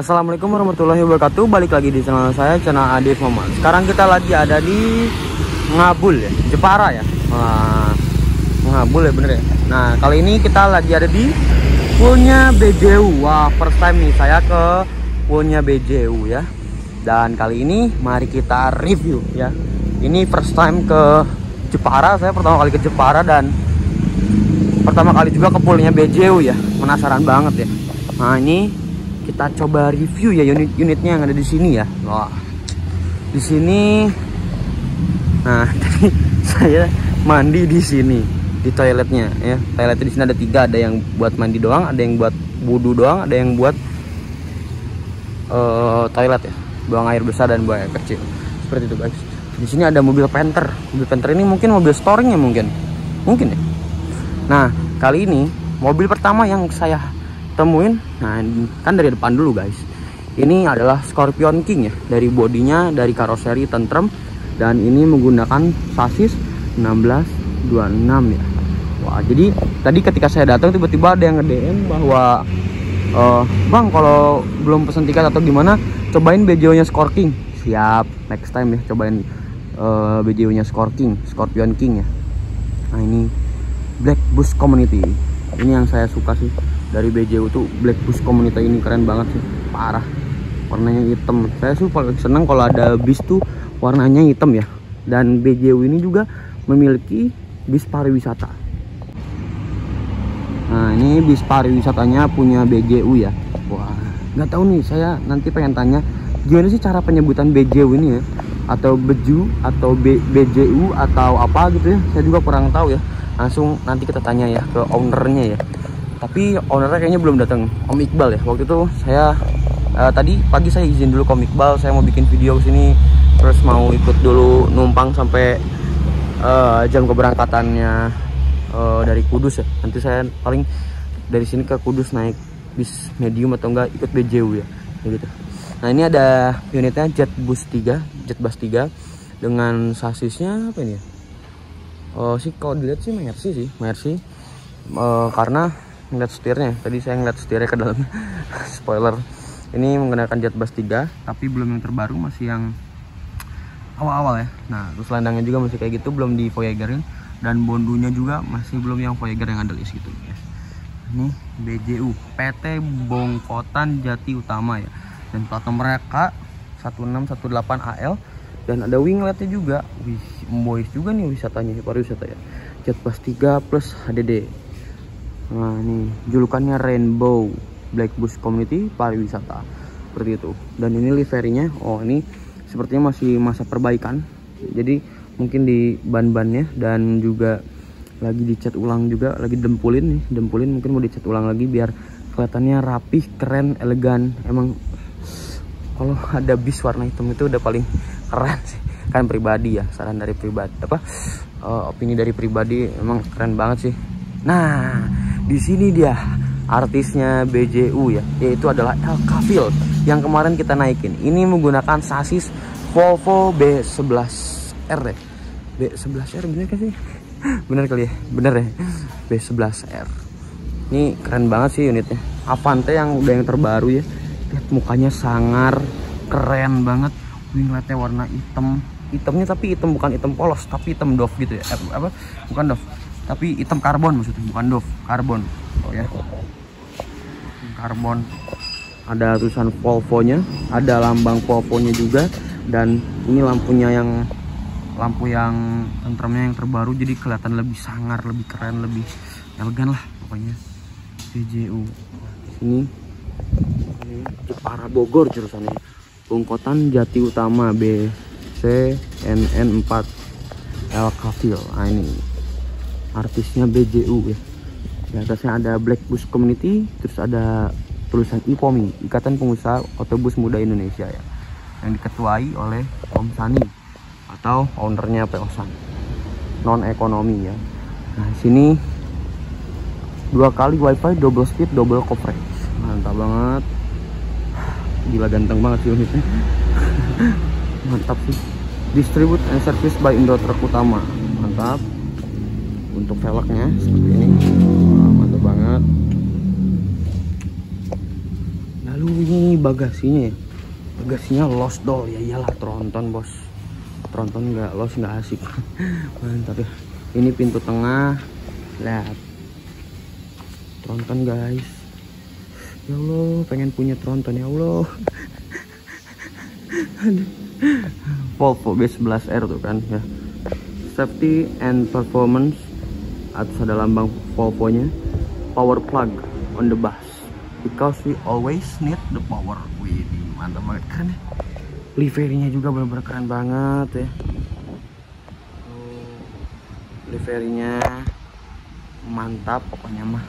Assalamualaikum warahmatullahi wabarakatuh. Balik lagi di channel saya, channel Adif Muhammad. Sekarang kita lagi ada di Ngabul ya, Jepara ya. Wah, Ngabul ya, bener ya. Nah, kali ini kita lagi ada di poolnya BJU. Wah, first time nih saya ke poolnya BJU ya. Dan kali ini mari kita review ya. Ini first time ke Jepara. Saya pertama kali ke Jepara dan pertama kali juga ke poolnya BJU ya. Penasaran banget ya. Nah, ini kita coba review ya unit-unitnya yang ada di sini ya. Wah, di sini. Nah, tadi saya mandi di sini di toiletnya ya. Toiletnya di sini ada 3, ada yang buat mandi doang, ada yang buat wudhu doang, ada yang buat toilet ya, buang air besar dan buang air kecil. Seperti itu guys. Di sini ada mobil Panther. Mobil Panther ini mungkin mobil storing ya, mungkin ya. Nah, kali ini mobil pertama yang saya temuin, nah kan dari depan dulu guys, ini adalah Scorpion King ya. Dari bodinya, dari karoseri tentrem, dan ini menggunakan sasis 1626 ya. Wah, jadi tadi ketika saya datang tiba-tiba ada yang nge-DM bahwa bang, kalau belum pesen tiket atau gimana, cobain BJO nya Scorpion King. Siap, next time ya, cobain BJO nya Scorpion King ya. Nah, ini Black Bus Community, ini yang saya suka sih dari BJU tuh. Black Bus Community ini keren banget sih, parah. Warnanya hitam. Saya sih paling seneng kalau ada bis tuh warnanya hitam ya. Dan BJU ini juga memiliki bis pariwisata. Nah, ini bis pariwisatanya punya BJU ya. Wah, nggak tahu nih, saya nanti pengen tanya gimana sih cara penyebutan BJU ini ya, atau Beju atau BJU atau apa gitu ya. Saya juga kurang tahu ya. Langsung nanti kita tanya ya ke ownernya ya. Tapi ownernya kayaknya belum datang, Om Iqbal ya. Waktu itu saya tadi pagi saya izin dulu ke Om Iqbal, saya mau bikin video sini, terus mau ikut dulu numpang sampai jam keberangkatannya dari Kudus ya. Nanti saya paling dari sini ke Kudus naik bis medium atau enggak ikut BJU ya, gitu. Nah, ini ada unitnya Jet Bus 3 dengan sasisnya apa ini ya? Sih kalau dilihat sih Mercy karena ngeliat setirnya, tadi saya ngeliat setirnya ke dalam. Spoiler, ini menggunakan Jet Bus 3 tapi belum yang terbaru, masih yang awal-awal ya. Nah, terus landangnya juga masih kayak gitu, belum di Voyagerin, dan bondunya juga masih belum yang Voyager yang ada list gitu ya. Ini BJU PT Bongkotan Jati Utama ya, dan plat nomor mereka 1618 AL, dan ada wingletnya juga. Wih, boys juga nih wisatanya, pariwisata ya. Jet Bus 3 plus HDD. Nah, ini julukannya Rainbow Black Bus Community pariwisata, seperti itu. Dan ini liverinya, oh ini sepertinya masih masa perbaikan, jadi mungkin di ban-bannya, dan juga lagi dicat ulang juga, lagi dempulin mungkin mau dicat ulang lagi biar kelihatannya rapih, keren, elegan. Emang kalau ada bis warna hitam itu udah paling keren sih, kan pribadi ya, saran dari pribadi, opini dari pribadi, emang keren banget sih. Nah, di sini dia artisnya BJU ya, yaitu adalah El Kafil yang kemarin kita naikin. Ini menggunakan sasis Volvo B11R ya. B11R bener kan sih? Bener kali ya? Bener ya, B11R. Ini keren banget sih unitnya. Avante yang udah yang terbaru ya. Lihat mukanya sangar, keren banget. Wingletnya warna hitamnya tapi hitam, bukan hitam polos, tapi hitam doff gitu ya. Bukan doff, tapi hitam karbon maksudnya, bukan doff, karbon. Oh ya, karbon. Ada tulisan Volvo-nya, ada lambang Volvo-nya juga, dan ini lampu yang tentremnya yang terbaru, jadi kelihatan lebih sangar, lebih keren, lebih elegan lah pokoknya. BJU. Ini Jepara Bogor jurusannya. Bongkotan Jati Utama BCNN 4 El Kafil. Nah, ini artisnya BJU ya. Di atasnya ada Black Bus Community, terus ada tulisan IPOMI, Ikatan Pengusaha Otobus Muda Indonesia ya, yang diketuai oleh Om Sani atau ownernya Peosan, non ekonomi ya. Nah, sini 2 kali wifi, double speed, double coverage. Mantap banget, gila ganteng banget sih unitnya. Mantap sih. Distribute and service by Indo Truk Utama. Mantap. Untuk velgnya seperti ini. Wah, mantap banget. Lalu ini bagasinya ya. Bagasinya Lost Doll ya, iyalah Tronton bos. Tronton nggak Lost nggak asik. Mantap ya. Ini pintu tengah. Lihat. Tronton guys. Ya Allah, pengen punya Tronton ya Allah. Volvo B11R tuh kan ya. Safety and performance, atau ada lambang Volvo-nya. Power plug on the bus because we always need the power. Wih, mantap banget, keren ya. Liverynya juga benar-benar keren banget ya. Liverynya mantap pokoknya mah.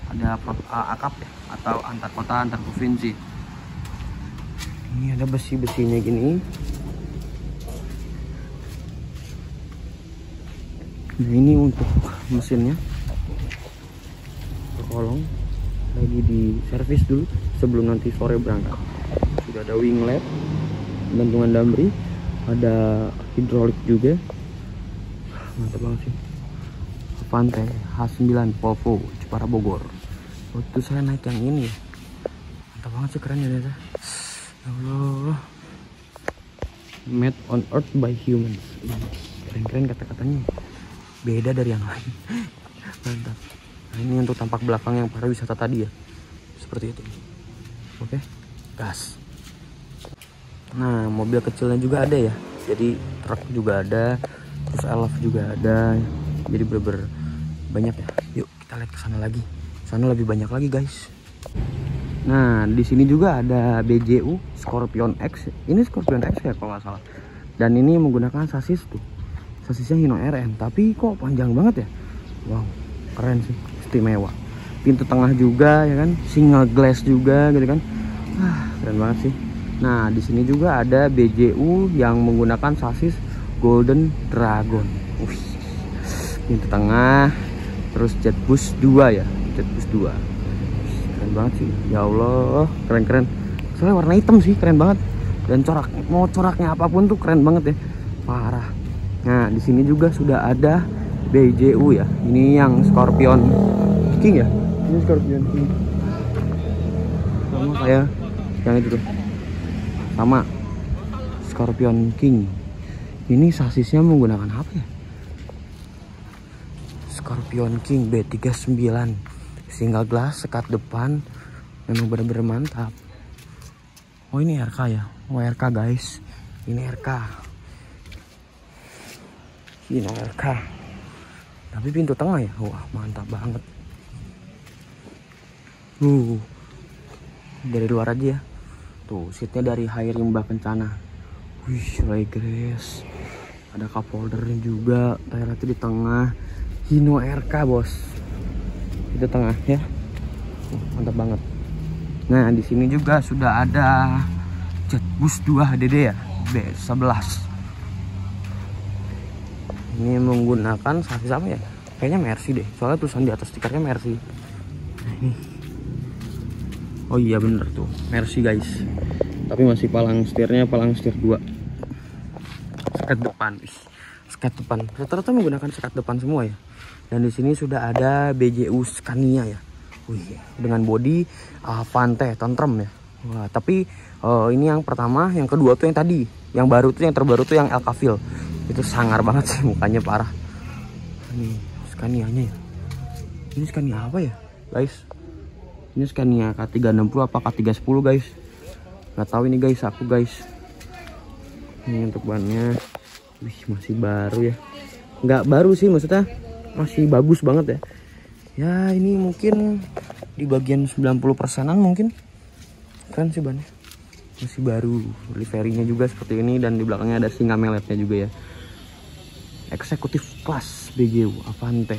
Ada akap ya, atau antar kota antar provinsi. Ini ada besi-besinya gini. Nah ini untuk mesinnya, kolong lagi di servis dulu sebelum nanti sore berangkat. Sudah ada wing lap, gantungan damri, ada hidrolik juga. Mantap banget sih. Avante H9 Volvo Jepara Bogor. Waktu saya naik yang ini, mantap banget sih, keren ya ternyata. Ya Allah, made on earth by humans. Keren-keren kata-katanya, beda dari yang lain. Mantap. Nah, ini untuk tampak belakang yang pariwisata tadi ya, seperti itu. Oke, gas. Nah, mobil kecilnya juga ada ya, jadi truk juga ada, terus elf juga ada, jadi bener-bener banyak ya. Yuk kita lihat ke sana lagi, sana lebih banyak lagi guys. Nah di sini juga ada BJU Scorpion X. Ini Scorpion X ya kalau nggak salah, dan ini menggunakan sasis tuh, sasisnya Hino RN, tapi kok panjang banget ya. Wow, keren sih, istimewa. Pintu tengah juga ya kan, single glass juga gitu kan. Keren banget sih. Nah di sini juga ada BJU yang menggunakan sasis Golden Dragon. Pintu tengah, terus Jetbus 2 ya, Jetbus 2. Keren banget sih, ya Allah, keren-keren. Soalnya warna hitam sih, keren banget. Dan corak, mau coraknya apapun tuh keren banget ya, parah. Nah di sini juga sudah ada BJU ya. Ini yang Scorpion King ya, ini Scorpion King. Sama kayak yang itu tuh, sama Scorpion King. Ini sasisnya menggunakan apa ya? Scorpion King B39, single glass, sekat depan, memang benar-benar mantap. Oh ini RK ya, oh RK guys, ini RK, ini RK. Tapi pintu tengah ya, wah mantap banget. Dari luar aja ya, tuh seatnya dari High Rimba Kencana. Wih, guys, ada cup holdernya juga, toiletnya di tengah. Hino RK bos, itu tengah ya, mantap banget. Nah di sini juga sudah ada Jetbus 2 HDD ya, B11. Ini menggunakan sasis apa ya? Kayaknya Mercy deh, soalnya tulisan di atas stikernya Mercy. Nah ini, oh iya bener tuh, Mercy guys. Tapi masih palang setirnya, palang setir 2. Sekat depan, sekat depan. Rata-rata menggunakan sekat depan semua ya. Dan di sini sudah ada BJU Scania ya. Wih, dengan bodi Avante tentrem ya. Wah, tapi ini yang pertama, yang kedua tuh yang tadi, yang baru tuh, yang terbaru tuh yang Elkaville. Itu sangar banget sih, mukanya parah. Ini Scania-nya ya. Ini Scania apa ya, guys? Ini Scania K360 apa K310 guys? Nggak tahu ini guys, aku guys. Ini untuk bannya, wih masih baru ya. Nggak baru sih maksudnya, masih bagus banget ya. Ya ini mungkin di bagian 90%an mungkin. Keren sih bannya, masih baru. Liverynya juga seperti ini, dan di belakangnya ada singa meletnya juga ya. Eksekutif kelas BJU Avante,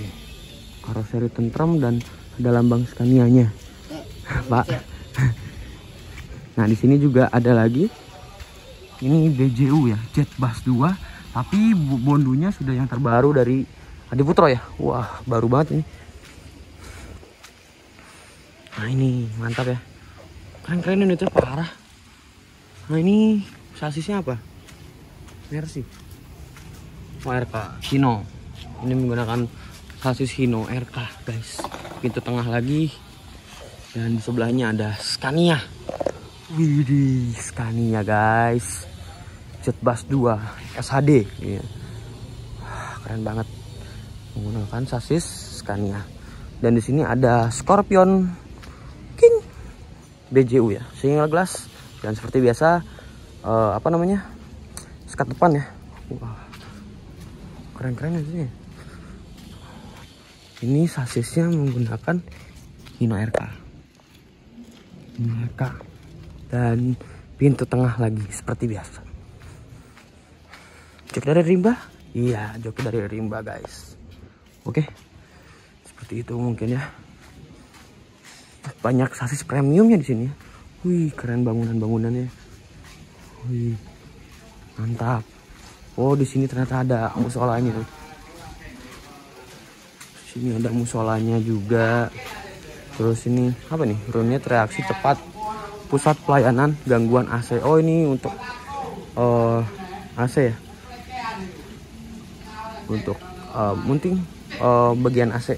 karoseri tentrem dan ada lambang Scania-nya Pak. Nah di sini juga ada lagi, ini BJU ya, Jetbus 2, tapi bondunya sudah yang terbaru dari Adi Putro ya. Wah baru banget ini. Nah ini mantap ya, keren-keren ini tuh parah. Nah ini sasisnya apa? Mercy. Oh RK Hino. Ini menggunakan sasis Hino RK guys. Pintu tengah lagi. Dan di sebelahnya ada Scania. Widih, Scania guys. Jetbus 2 SHD. Iya. Keren banget. Menggunakan sasis Scania. Dan di sini ada Scorpion King BJU ya, single glass. Dan seperti biasa sekat depan ya. Wah, keren-keren ya. Ini sasisnya menggunakan Hino RK. Dan pintu tengah lagi seperti biasa. Jok dari rimba? Iya, jok dari rimba guys. Oke, seperti itu mungkin ya. Banyak sasis premiumnya di sini. Wih, keren bangunannya. Wih, mantap. Oh, di sini ternyata ada musolanya. Sini ada musolanya juga. Terus ini apa nih? Unit reaksi cepat, pusat pelayanan gangguan AC. Oh, ini untuk AC ya. Untuk munting bagian AC.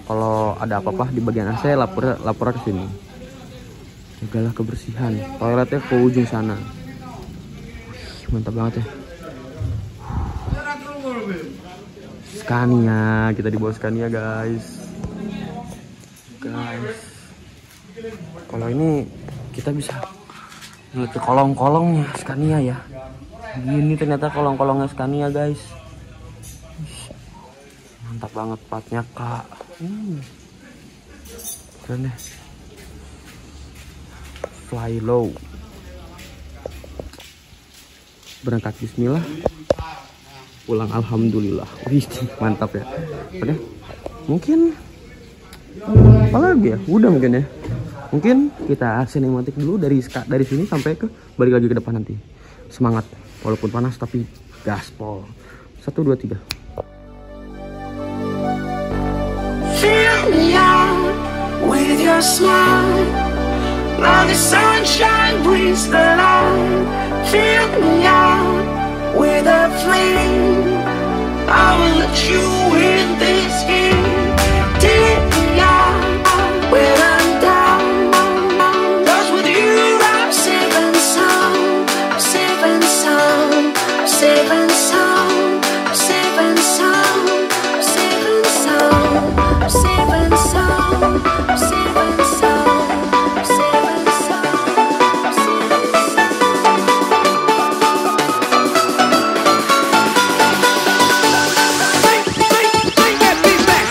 Kalau ada apa-apa di bagian AC, lapor ke sini. Jagalah kebersihan. Toiletnya ke ujung sana. Mantap banget ya. Scania, kita di bawah Scania guys. Kalau ini kita bisa lihat ke kolong-kolongnya Scania ya. Gini ternyata kolong-kolongnya Scania guys. Mantap banget, platnya Kak. Keren deh. Fly low. Berangkat bismillah, pulang alhamdulillah. Wih, mantap ya. Udah, mungkin apa lagi ya? Udah mungkin ya. Mungkin kita sinematik dulu dari sini sampai ke balik lagi ke depan nanti. Semangat, walaupun panas tapi gaspol. 1, 2, 3. Fill me out with your smile, like the sunshine brings the light. Fill me out with a flame, I will let you in this game. Take me out when I'm down, 'cause with you I'm safe and sound, safe and sound, safe and sound, safe and sound, safe and sound, safe and sound, safe and sound, safe and sound. Bring that beat back.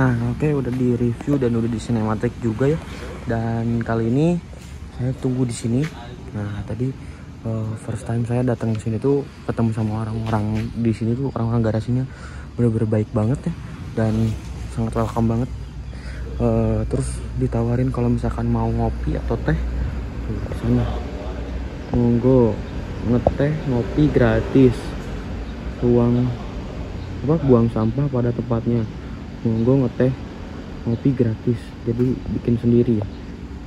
Nah oke, udah di review dan udah di sinematik juga ya. Dan kali ini saya tunggu di sini. Nah tadi first time saya datang ke sini tuh ketemu sama orang-orang di sini tuh, orang-orang garasinya bener-bener baik banget ya, dan sangat welcome banget. Terus ditawarin kalau misalkan mau ngopi atau teh tuh di sana, monggo ngeteh ngopi gratis, buang sampah pada tempatnya, monggo ngeteh ngopi gratis, jadi bikin sendiri ya.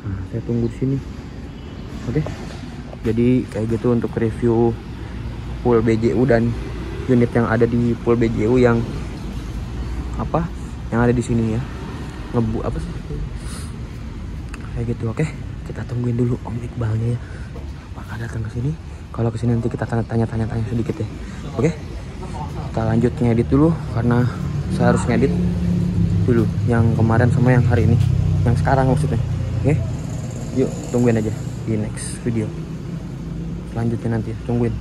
Nah saya tunggu di sini. Oke, jadi kayak gitu untuk review pool BJU dan unit yang ada di pool BJU yang ada di sini ya. Apa sih kayak gitu. Oke, kita tungguin dulu Om Iqbalnya ya, apakah datang ke sini. Kalau ke sini nanti kita tanya-tanya sedikit ya. Oke, kita lanjut ngedit dulu karena saya harus ngedit dulu yang kemarin sama yang hari ini, yang sekarang maksudnya. Oke, yuk tungguin aja di next video selanjutnya nanti ya, tungguin.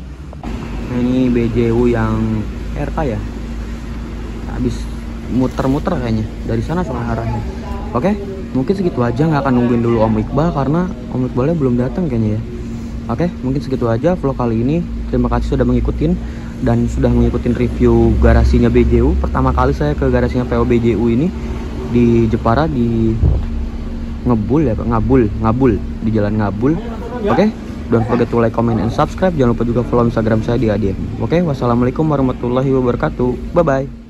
Nah, ini BJU yang RK ya, habis muter-muter kayaknya dari sana sama arahnya. Oke, mungkin segitu aja, nggak akan nungguin dulu Om Iqbal karena Om Iqbalnya belum datang kayaknya ya. Oke, mungkin segitu aja vlog kali ini. Terima kasih sudah mengikutin dan sudah mengikutin review garasinya BJU. Pertama kali saya ke garasinya PO BJU ini di Jepara, di Ngabul di Jalan Ngabul. Oke, don't forget to like, comment, and subscribe. Jangan lupa juga follow Instagram saya di ADM. Oke, wassalamualaikum warahmatullahi wabarakatuh. Bye bye.